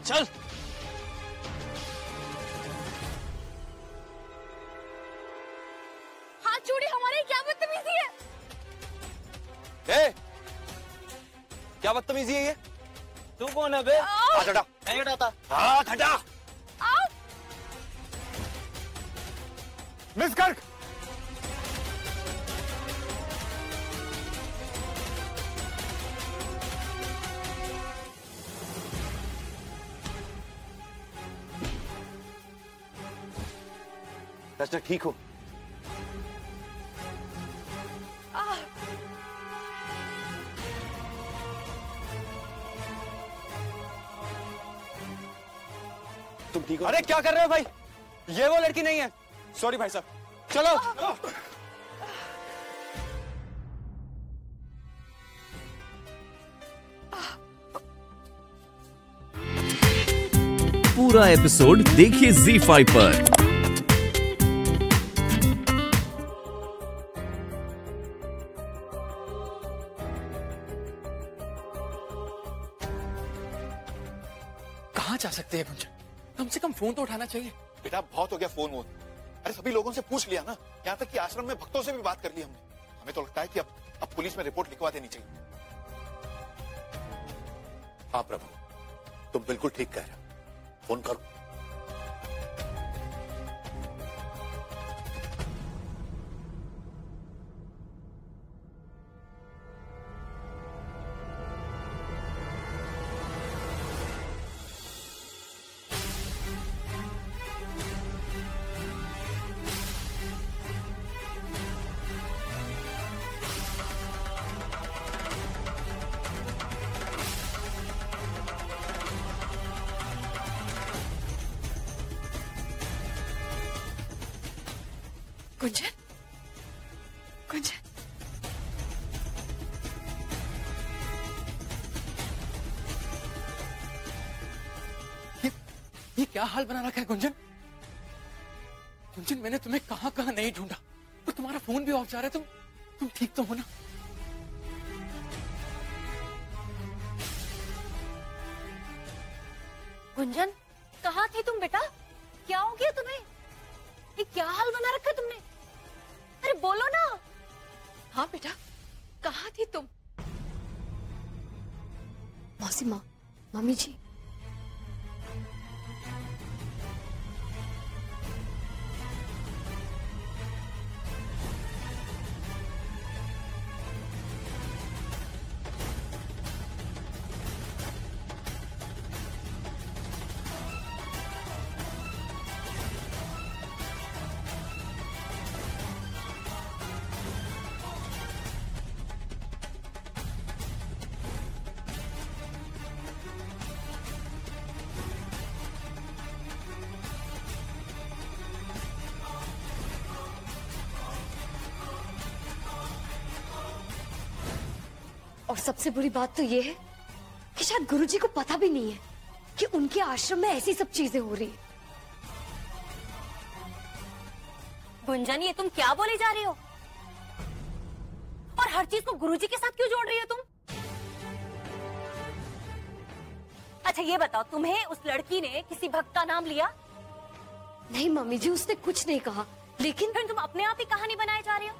चल। हाथ छोड़ी, हमारी क्या बदतमीजी है। क्या बदतमीजी है ये? तू कौन है बे? हाथ हटा। नहीं हटाता। हाथ हटा। मिस गर्ग, रचना ठीक हो? तुम ठीक हो? अरे क्या कर रहे हो भाई? ये वो लड़की नहीं है। सॉरी भाई साहब, चलो। पूरा एपिसोड देखिए ZEE5 पर। कहाँ जा सकते हैं गुंजन? कम से कम फोन तो उठाना चाहिए। बेटा बहुत हो गया फोन वोन। अरे सभी लोगों से पूछ लिया ना, यहाँ तक कि आश्रम में भक्तों से भी बात कर ली हमने। हमें तो लगता है कि अब पुलिस में रिपोर्ट लिखवा देनी चाहिए। हाँ प्रभु, तुम बिल्कुल ठीक कह रहे हो। फोन करो। गुंजन, गुंजन, ये क्या हाल बना रखा है गुंजन? गुंजन, मैंने तुम्हें कहाँ कहाँ नहीं ढूंढा और तुम्हारा फोन भी ऑफ जा रहा है। तुम ठीक तो हो ना? गुंजन, कहाँ थे तुम बेटा? क्या हो गया तुम्हें? ये क्या हाल बना रखा है तुमने? अरे बोलो ना। हाँ बेटा, कहाँ थी तुम? मौसी माँ, मम्मी जी, और सबसे बुरी बात तो ये है कि शायद गुरुजी को पता भी नहीं है कि उनके आश्रम में ऐसी सब चीजें हो रही है। गुंजन, ये तुम क्या बोले जा रही हो? और हर चीज को गुरुजी के साथ क्यों जोड़ रही हो तुम? अच्छा ये बताओ, तुम्हें उस लड़की ने किसी भक्त का नाम लिया? नहीं मम्मी जी, उसने कुछ नहीं कहा। लेकिन फिर तुम अपने आप ही कहानी बनाए जा रही हो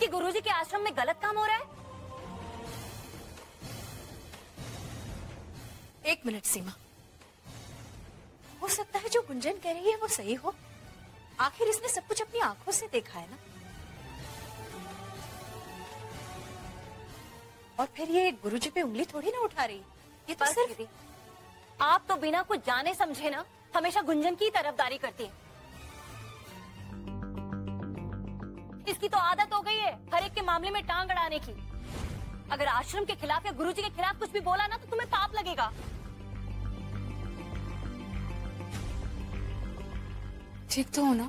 कि गुरुजी के आश्रम में गलत काम हो रहा है। एक मिनट सीमा, हो सकता है जो गुंजन कह रही है वो सही हो। आखिर इसने सब कुछ अपनी आंखों से देखा है ना। और फिर ये गुरुजी पे उंगली थोड़ी ना उठा रही। ये तो सिर्फ दीदी, आप तो बिना कुछ जाने समझे ना हमेशा गुंजन की तरफदारी करती है। इसकी तो आदत हो गई है हर एक के मामले में टांग अड़ाने की। अगर आश्रम के खिलाफ या गुरुजी के खिलाफ कुछ भी बोला ना तो तुम्हें पाप लगेगा। ठीक तो हो ना?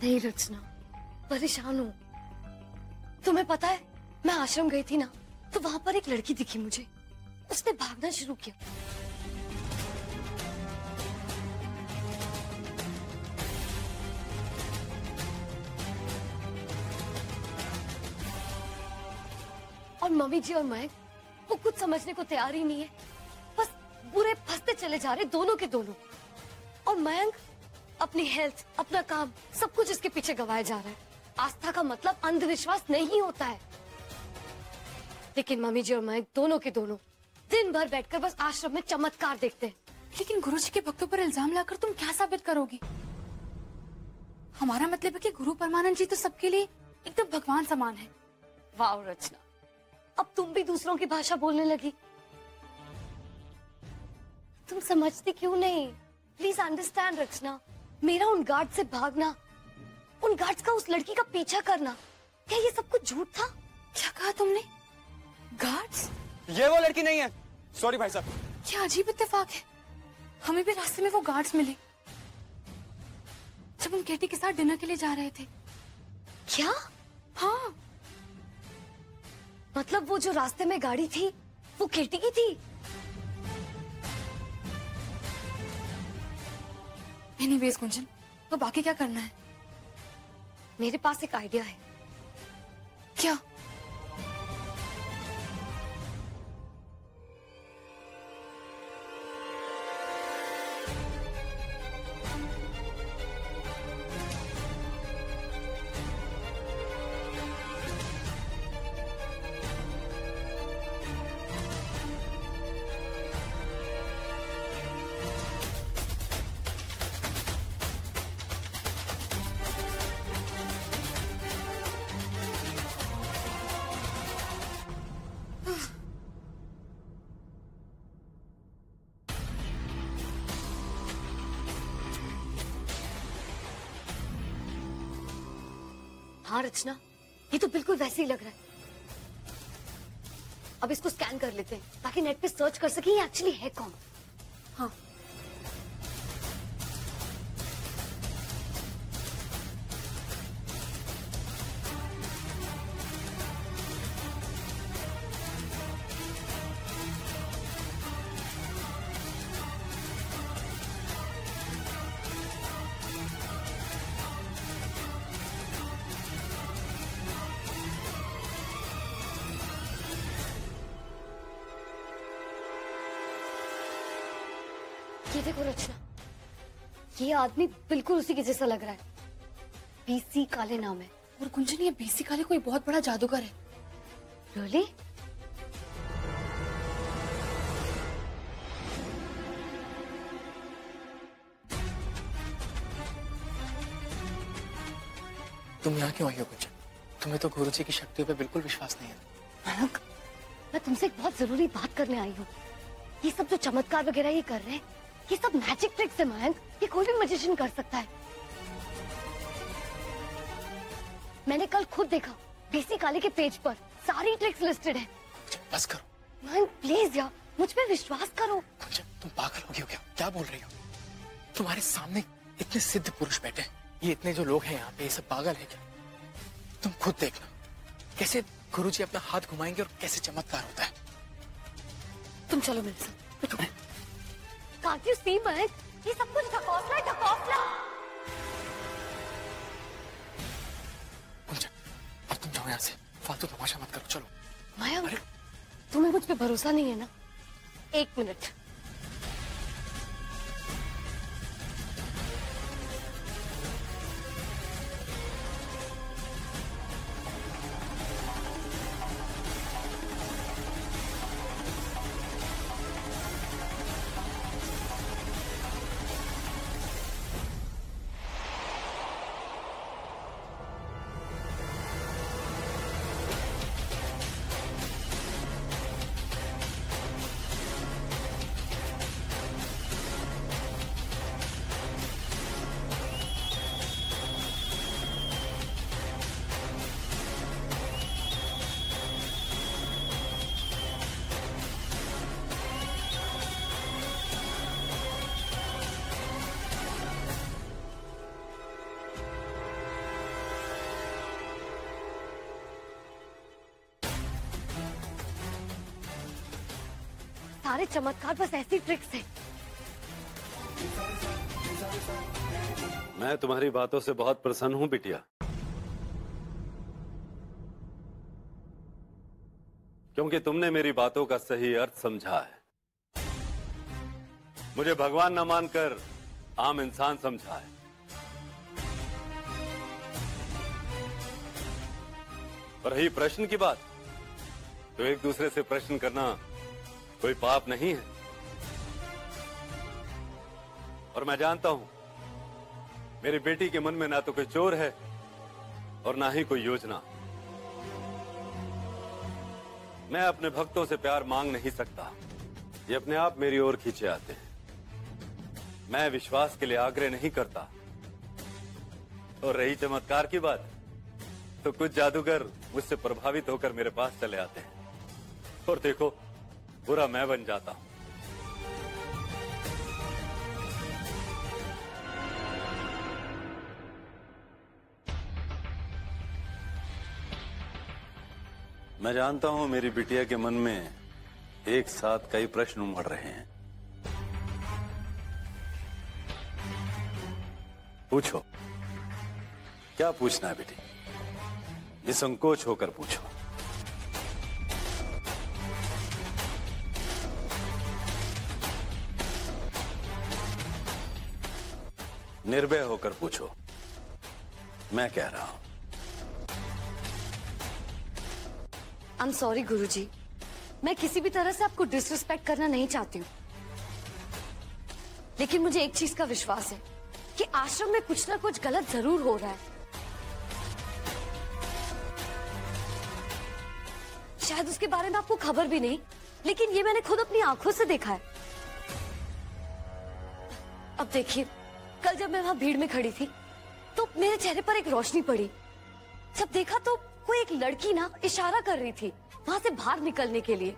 नहीं रचना, परेशान हूँ। तुम्हें पता है, मैं आश्रम गई थी ना तो वहां पर एक लड़की दिखी मुझे। उसने भागना शुरू किया। और मम्मी जी और मैं वो कुछ समझने को तैयार ही नहीं है। बुरे फंसते चले जा रहे दोनों के दोनों। और मयंक अपनी हेल्थ, अपना काम, सब कुछ इसके पीछे गवाया जा रहा है। आस्था का मतलब अंधविश्वास नहीं होता है। लेकिन मम्मी जी और मयंक दोनों के दोनों दिन भर बैठकर बस आश्रम में चमत्कार देखते हैं। लेकिन गुरुजी के भक्तों पर इल्जाम लाकर तुम क्या साबित करोगी? हमारा मतलब है कि गुरु परमानंद जी तो सबके लिए एकदम भगवान समान है। वाह रचना, अब तुम भी दूसरों की भाषा बोलने लगी। तुम समझती क्यों नहीं? प्लीज अंडरस्टैंड रचना, मेरा उन गार्ड से भागना, उन गार्ड्स का उस लड़की का पीछा करना, क्या ये सब कुछ झूठ था? क्या कहा तुमने? गार्ड्स? ये वो लड़की नहीं है। सॉरी भाई साहब। क्या अजीब इत्तेफाक है, हमें भी रास्ते में वो गार्ड्स मिले जब हम केटी के साथ डिनर के लिए जा रहे थे। क्या? हाँ, मतलब वो जो रास्ते में गाड़ी थी वो केटी की थी? एनीवेज गुंजन, तो बाकी क्या करना है? मेरे पास एक आइडिया है। क्या? हाँ रचना, ये तो बिल्कुल वैसे ही लग रहा है। अब इसको स्कैन कर लेते हैं ताकि नेट पे सर्च कर सके ये एक्चुअली है कौन। हाँ, ये देखो रचना, ये आदमी बिल्कुल उसी के जैसा लग रहा है। बीसी काले नाम है। और गुंजन, ये बीसी काले कोई बहुत बड़ा जादूगर है। रियली? तुम यहाँ क्यों आई हो गुंजन? तुम्हें तो गुरुजी की शक्तियों पे बिल्कुल विश्वास नहीं है। मयंक, मैं तुमसे एक बहुत जरूरी बात करने आई हूँ। ये सब जो चमत्कार वगैरह ये कर रहे हैं, ये सब मैजिक ट्रिक्स है मयंक। ये कोई भी मैजिशियन कर सकता है। मैंने कल खुद देखा, बीसी काले के पेज पर सारी ट्रिक्स लिस्टेड है। बस करो मयंक, प्लीज यार, मुझ पे विश्वास करो। गुंजन, तुम पागल हो गई हो क्या? क्या बोल रही हो? तुम्हारे सामने इतने सिद्ध पुरुष बैठे हैं, ये इतने जो लोग हैं यहाँ पे, ये सब पागल है क्या? तुम खुद देखना कैसे गुरुजी अपना हाथ घुमाएंगे और कैसे चमत्कार होता है। तुम चलो मेरे साथ। Can't you see, Mayank? ये सब कुछ ढकोसला है, ढकोसला। गुंजन, अब तुम जाओ यहाँ से, फालतू तमाशा मत करो, चलो। मयंक, तुम्हें मुझ पे भरोसा नहीं है ना? एक मिनट। सारे चमत्कार बस ऐसी ट्रिक्स हैं। मैं तुम्हारी बातों से बहुत प्रसन्न हूं बिटिया, क्योंकि तुमने मेरी बातों का सही अर्थ समझा है। मुझे भगवान न मानकर आम इंसान समझा है। और रही प्रश्न की बात, तो एक दूसरे से प्रश्न करना कोई पाप नहीं है। और मैं जानता हूं मेरी बेटी के मन में ना तो कोई चोर है और ना ही कोई योजना। मैं अपने भक्तों से प्यार मांग नहीं सकता, ये अपने आप मेरी ओर खींचे आते हैं। मैं विश्वास के लिए आग्रह नहीं करता। और रही चमत्कार की बात, तो कुछ जादूगर मुझसे प्रभावित होकर मेरे पास चले आते हैं और देखो बुरा मैं बन जाता हूं। मैं जानता हूं मेरी बिटिया के मन में एक साथ कई प्रश्न उमड़ रहे हैं। पूछो, क्या पूछना है बेटी? निसंकोच होकर पूछो। निर्भय होकर पूछो, मैं कह रहा हूं। आई एम सॉरी गुरुजी, मैं किसी भी तरह से आपको डिसरिस्पेक्ट करना नहीं चाहती हूँ, लेकिन मुझे एक चीज का विश्वास है कि आश्रम में कुछ ना कुछ गलत जरूर हो रहा है। शायद उसके बारे में आपको खबर भी नहीं, लेकिन ये मैंने खुद अपनी आंखों से देखा है। अब देखिए, कल जब मैं वहां भीड़ में खड़ी थी तो मेरे चेहरे पर एक रोशनी पड़ी। जब देखा तो कोई एक लड़की ना इशारा कर रही थी वहां से बाहर निकलने के लिए।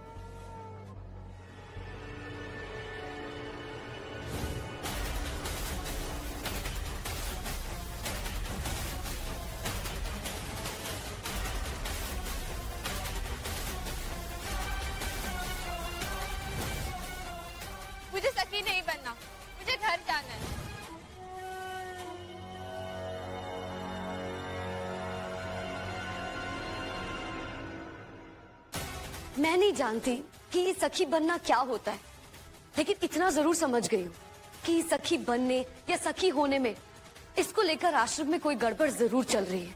मुझे सखी नहीं बनना, मुझे घर जाना है। मैं नहीं जानती कि ये सखी बनना क्या होता है, लेकिन इतना जरूर समझ गई हूँ कि सखी बनने या सखी होने में इसको लेकर आश्रम में कोई गड़बड़ जरूर चल रही है।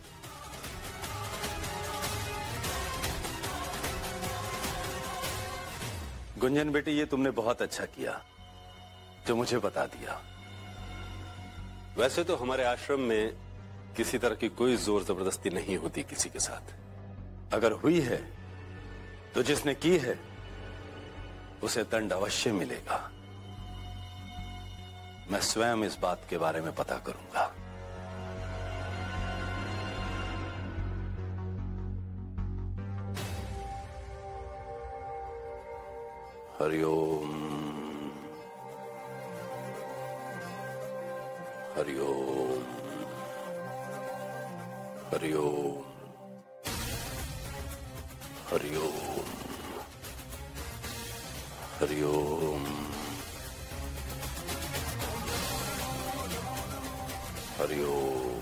गुंजन बेटी, ये तुमने बहुत अच्छा किया जो मुझे बता दिया। वैसे तो हमारे आश्रम में किसी तरह की कोई जोर जबरदस्ती नहीं होती किसी के साथ। अगर हुई है तो जिसने की है उसे दंड अवश्य मिलेगा। मैं स्वयं इस बात के बारे में पता करूंगा। हरिओम हरिओम हरिओम हरिओम हरिओम हरिओम।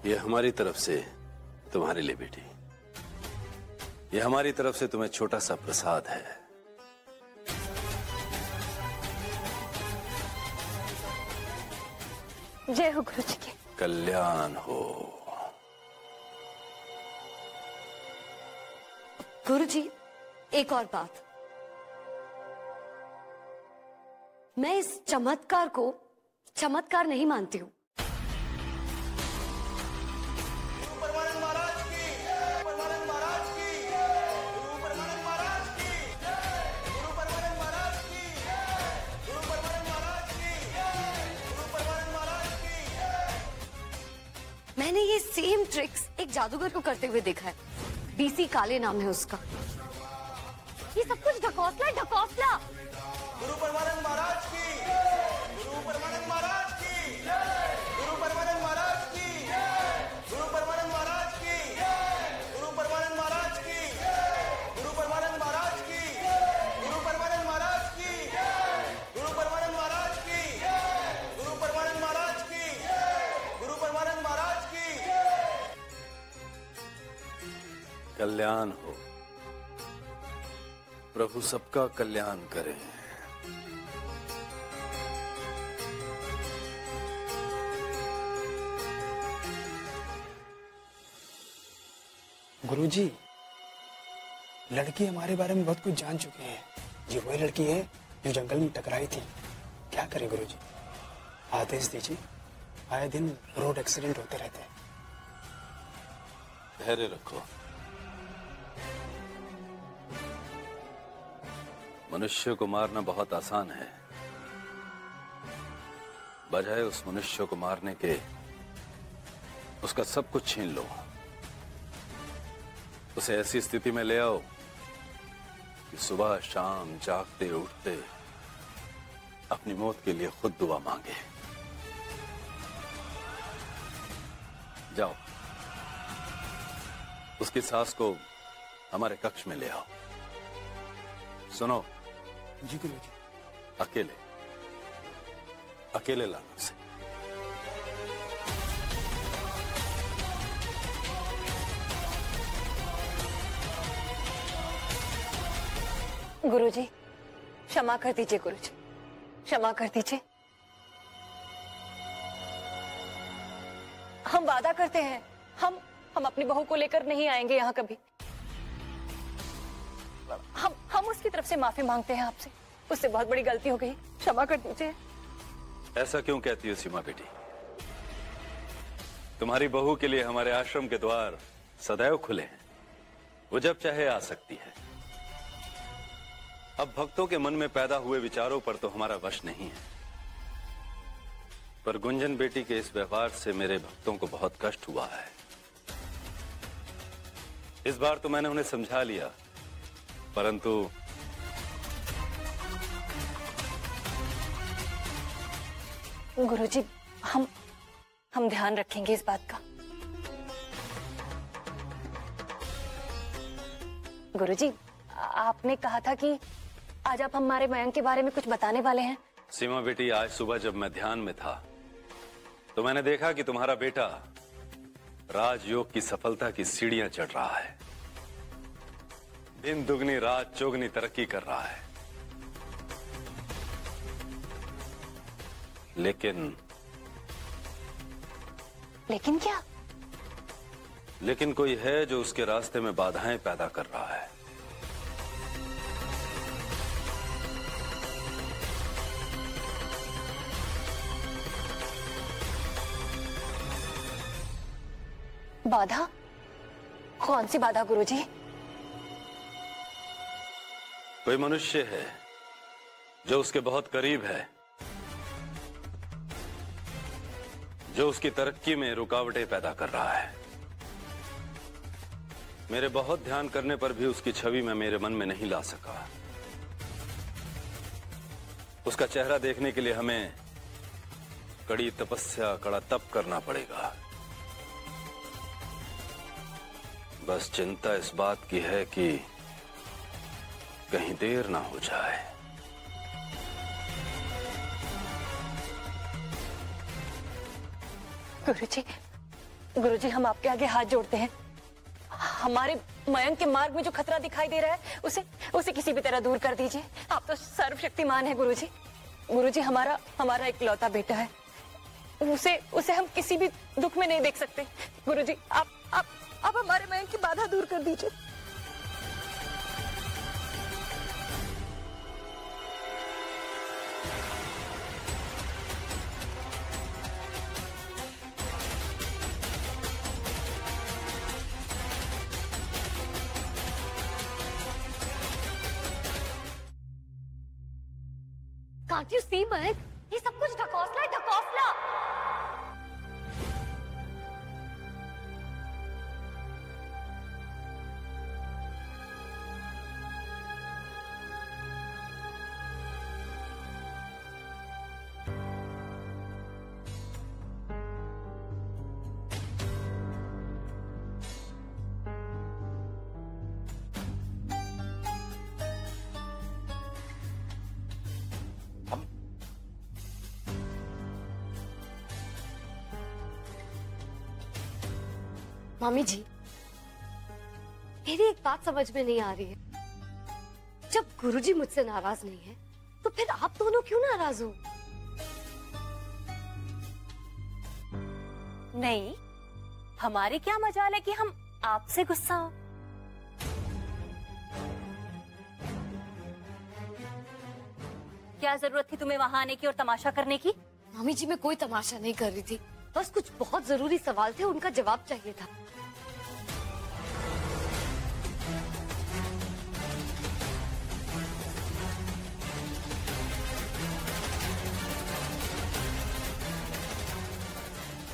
ये हमारी तरफ से तुम्हारे लिए बेटी, ये हमारी तरफ से तुम्हें छोटा सा प्रसाद है। जय हो गुरु जी की। कल्याण हो। गुरु जी, एक और बात, मैं इस चमत्कार को चमत्कार नहीं मानती हूँ। मैंने ये सेम ट्रिक्स एक जादूगर को करते हुए देखा है। बीसी काले नाम है उसका। ये सब कुछ ढकोसला ढकोसला। गुरु परमानंद महाराज की, गुरु परमानंद महाराज की, गुरु परमानंद महाराज की, गुरु परमानंद महाराज की, गुरु परमानंद महाराज की, गुरु परमानंद महाराज की, गुरु परमानंद महाराज की, गुरु परमानंद महाराज की, गुरु परमानंद महाराज की, गुरु परमानंद महाराज की, कल्याण हो। प्रभु सबका कल्याण करे। गुरुजी, लड़की हमारे बारे में बहुत कुछ जान चुकी है। ये वही लड़की है जो जंगल में टकराई थी। क्या करें गुरुजी, आदेश दीजिए। आए दिन रोड एक्सीडेंट होते रहते हैं। धैर्य रखो। मनुष्य को मारना बहुत आसान है, बजाय उस मनुष्य को मारने के उसका सब कुछ छीन लो। उसे ऐसी स्थिति में ले आओ कि सुबह शाम जागते उठते अपनी मौत के लिए खुद दुआ मांगे। जाओ, उसकी सास को हमारे कक्ष में ले आओ। सुनो जी गुरुजी। अकेले अकेले लाना उसे। गुरुजी, क्षमा कर दीजिए गुरुजी, क्षमा कर दीजिए। हम वादा करते हैं, हम अपनी बहू को लेकर नहीं आएंगे यहाँ कभी। हम उसकी तरफ से माफी मांगते हैं आपसे। उससे बहुत बड़ी गलती हो गई, क्षमा कर दीजिए। ऐसा क्यों कहती हो सीमा बेटी? तुम्हारी बहू के लिए हमारे आश्रम के द्वार सदैव खुले हैं। वो जब चाहे आ सकती है। अब भक्तों के मन में पैदा हुए विचारों पर तो हमारा वश नहीं है, पर गुंजन बेटी के इस व्यवहार से मेरे भक्तों को बहुत कष्ट हुआ है। इस बार तो मैंने उन्हें समझा लिया, परंतु गुरुजी, हम ध्यान रखेंगे इस बात का। गुरुजी, आपने कहा था कि आज आप हमारे मयंक के बारे में कुछ बताने वाले हैं। सीमा बेटी, आज सुबह जब मैं ध्यान में था तो मैंने देखा कि तुम्हारा बेटा राजयोग की सफलता की सीढ़ियां चढ़ रहा है। दिन दुगनी रात चौगनी तरक्की कर रहा है। लेकिन क्या? लेकिन कोई है जो उसके रास्ते में बाधाएं पैदा कर रहा है। बाधा? कौन सी बाधा गुरुजी? कोई मनुष्य है जो उसके बहुत करीब है, जो उसकी तरक्की में रुकावटें पैदा कर रहा है। मेरे बहुत ध्यान करने पर भी उसकी छवि मैं मेरे मन में नहीं ला सका। उसका चेहरा देखने के लिए हमें कड़ी तपस्या, कड़ा तप करना पड़ेगा। बस चिंता इस बात की है कि कहीं देर ना हो जाए। गुरुजी, हम आपके आगे हाथ जोड़ते हैं। हमारे मयंक के मार्ग में जो खतरा दिखाई दे रहा है उसे किसी भी तरह दूर कर दीजिए। आप तो सर्वशक्तिमान हैं गुरुजी। गुरुजी, हमारा इकलौता बेटा है। उसे हम किसी भी दुख में नहीं देख सकते। गुरुजी, आप हमारे मयंक की बाधा दूर कर दीजिए। Can't you see, Mayank? ये सब कुछ ढकोसला है, ढकोसला। मम्मी जी, मेरी एक बात समझ में नहीं आ रही है, जब गुरुजी मुझसे नाराज नहीं है तो फिर आप दोनों क्यों नाराज हो? नहीं, हमारी क्या मजाल है कि हम आपसे गुस्सा हो। क्या जरूरत थी तुम्हें वहां आने की और तमाशा करने की? मामी जी, मैं कोई तमाशा नहीं कर रही थी, बस कुछ बहुत जरूरी सवाल थे, उनका जवाब चाहिए था।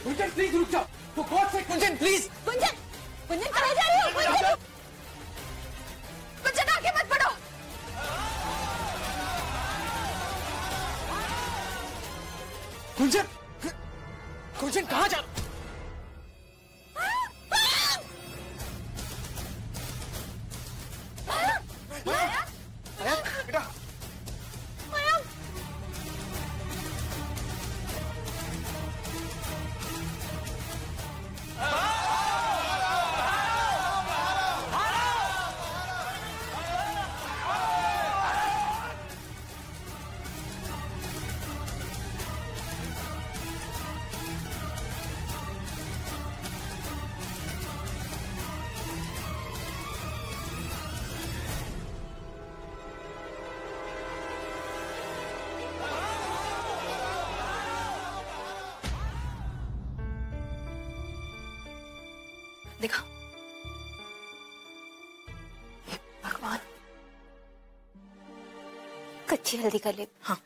कुंजन प्लीज रुक जाओ, तो गॉड से कुंजन प्लीज। कुंजन, कुंजन कहाँ जा रही हो? कुंजन, कुंजन आगे मत बढ़ो। कुंजन, कुंजन कहाँ जा? बेटा देखा, भगवान, कच्ची हल्दी का लेप। हाँ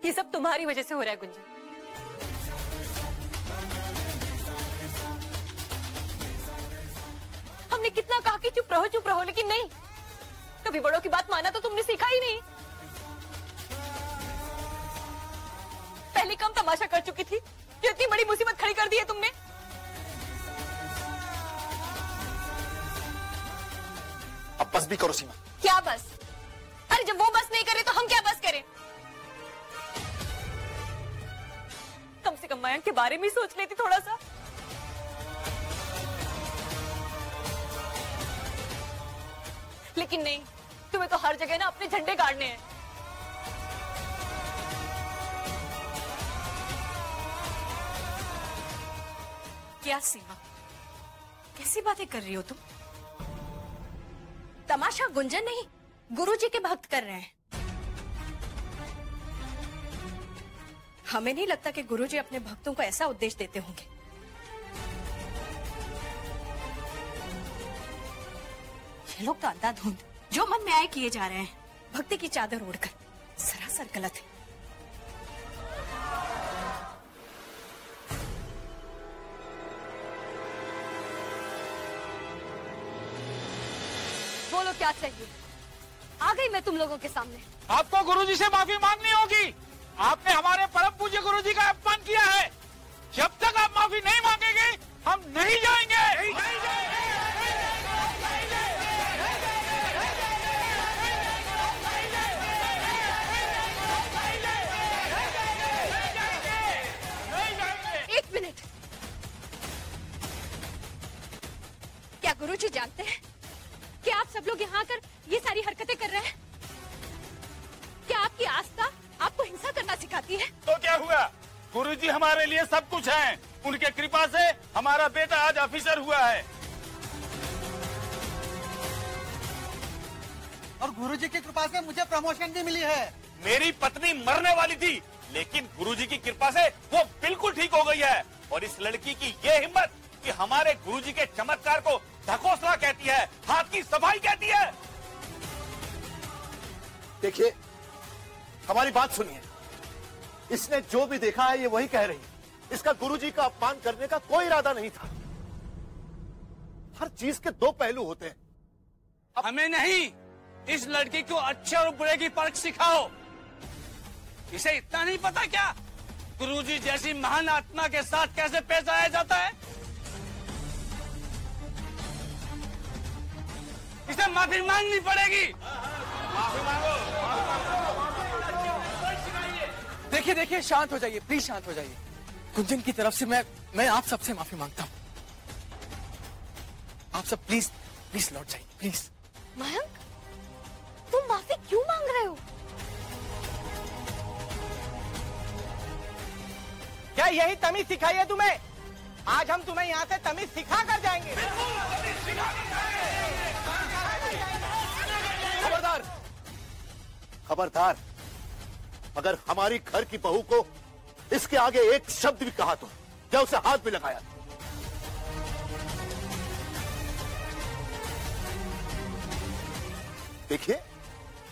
ये सब तुम्हारी वजह से हो रहा है गुंजन। हमने कितना कहा कि चुप रहो, लेकिन नहीं, कभी बड़ों की बात माना तो तुमने सीखा ही नहीं। पहले कम तमाशा कर चुकी थी, ये इतनी बड़ी मुसीबत खड़ी कर दी है तुमने। अब बस भी करो सीमा। क्या बस? अरे जब वो बस नहीं करे तो हम क्या बस करें? कम से कम मयंक के बारे में सोच लेती थोड़ा सा। लेकिन नहीं, तुम्हें तो हर जगह ना अपने झंडे गाड़ने हैं। क्या सीमा, कैसी बातें कर रही हो तुम? तमाशा गुंजन नहीं, गुरुजी के भक्त कर रहे हैं। हमें नहीं लगता कि गुरुजी अपने भक्तों को ऐसा उपदेश देते होंगे। ये लोग तो अंधाधुंध जो मन में आए किए जा रहे हैं, भक्ति की चादर ओढ़कर। सरासर गलत है। बोलो क्या चाहिए? आ गई मैं तुम लोगों के सामने। आपको गुरुजी से माफी मांगनी होगी। आपने हमारे परम पूज्य गुरुजी का अपमान किया है। जब तक आप माफी नहीं मांगेंगे हम नहीं जाएंगे। एक मिनट, क्या गुरुजी जानते हैं कि आप सब लोग यहाँ आकर ये सारी हरकतें कर रहे हैं? क्या आपकी आस्था आपको हिंसा करना सिखाती है? तो क्या हुआ, गुरुजी हमारे लिए सब कुछ हैं। उनके कृपा से हमारा बेटा आज ऑफिसर हुआ है। और गुरुजी की कृपा से मुझे प्रमोशन भी मिली है। मेरी पत्नी मरने वाली थी, लेकिन गुरुजी की कृपा से वो बिल्कुल ठीक हो गई है। और इस लड़की की ये हिम्मत कि हमारे गुरुजी के चमत्कार को ढकोसला कहती है, हाथ की सफाई कहती है। देखिए, हमारी बात सुनिए। इसने जो भी देखा है ये वही कह रही है। इसका गुरुजी का अपमान करने का कोई इरादा नहीं था। हर चीज के दो पहलू होते हैं। हमें नहीं, इस लड़की को अच्छे और बुरे की परख सिखाओ। इसे इतना नहीं पता क्या गुरुजी जैसी महान आत्मा के साथ कैसे पेश आया जाता है? इसे माफी मांगनी पड़ेगी। माफी मांगो। देखिए देखिए, शांत हो जाइए प्लीज, शांत हो जाइए। गुंजन की तरफ से मैं आप सबसे माफी मांगता हूँ। आप सब प्लीज प्लीज लौट जाइए प्लीज। मयंक, तुम माफी क्यों मांग रहे हो? क्या यही तमीज सिखाई है तुम्हें? आज हम तुम्हें यहाँ से तमीज सिखा कर जाएंगे। खबरदार, खबरदार, अगर हमारी घर की बहू को इसके आगे एक शब्द भी कहा तो क्या उसे हाथ भी लगाया? देखिए,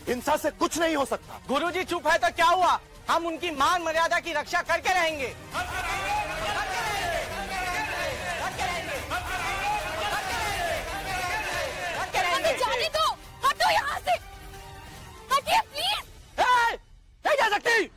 हिंसा से कुछ नहीं हो सकता। गुरुजी चुप है तो क्या हुआ? हम उनकी मान मर्यादा की रक्षा करके रहेंगे। जाने दो, हटो यहाँ से, हटिए प्लीज। नहीं जा सकती।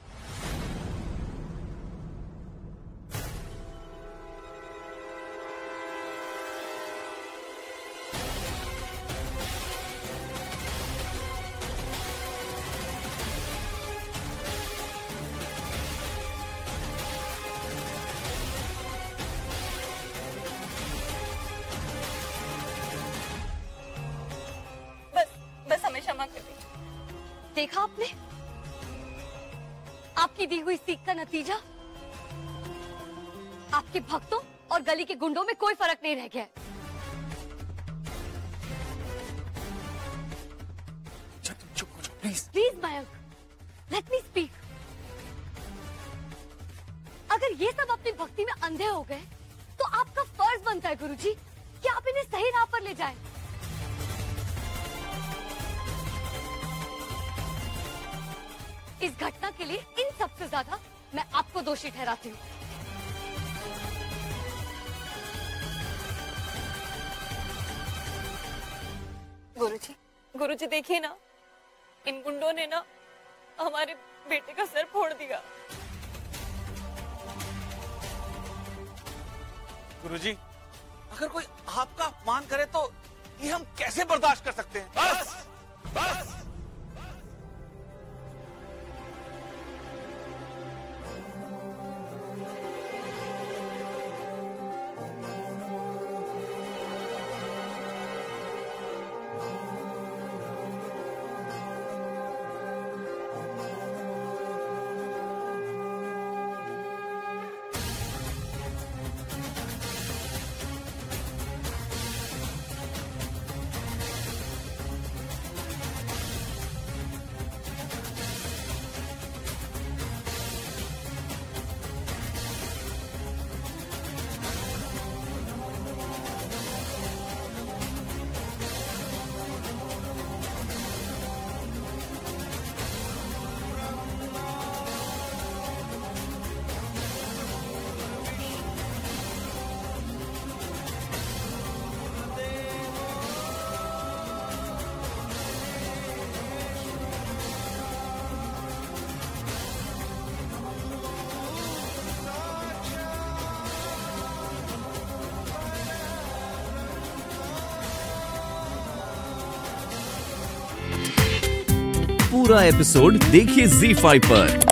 बस हमें क्षमा कर दीजिए। देखा आपने, आपकी दी हुई सीख का नतीजा? आपके भक्तों और गली के गुंडों में कोई फर्क नहीं रह गया है। तुम चुप हो जाओ please. Please Mayank, let me speak. अगर ये सब अपनी भक्ति में अंधे हो गए तो आपका फर्ज बनता है गुरुजी कि आप इन्हें सही राह पर ले जाएं। इस घटना के लिए इन सबसे ज्यादा मैं आपको दोषी ठहराती हूँ। गुरुजी देखिए ना, इन गुंडों ने ना हमारे बेटे का सर फोड़ दिया। गुरुजी, अगर कोई आपका अपमान करे तो ये हम कैसे बर्दाश्त कर सकते हैं? बस बस। पूरा एपिसोड देखिए ZEE5 पर।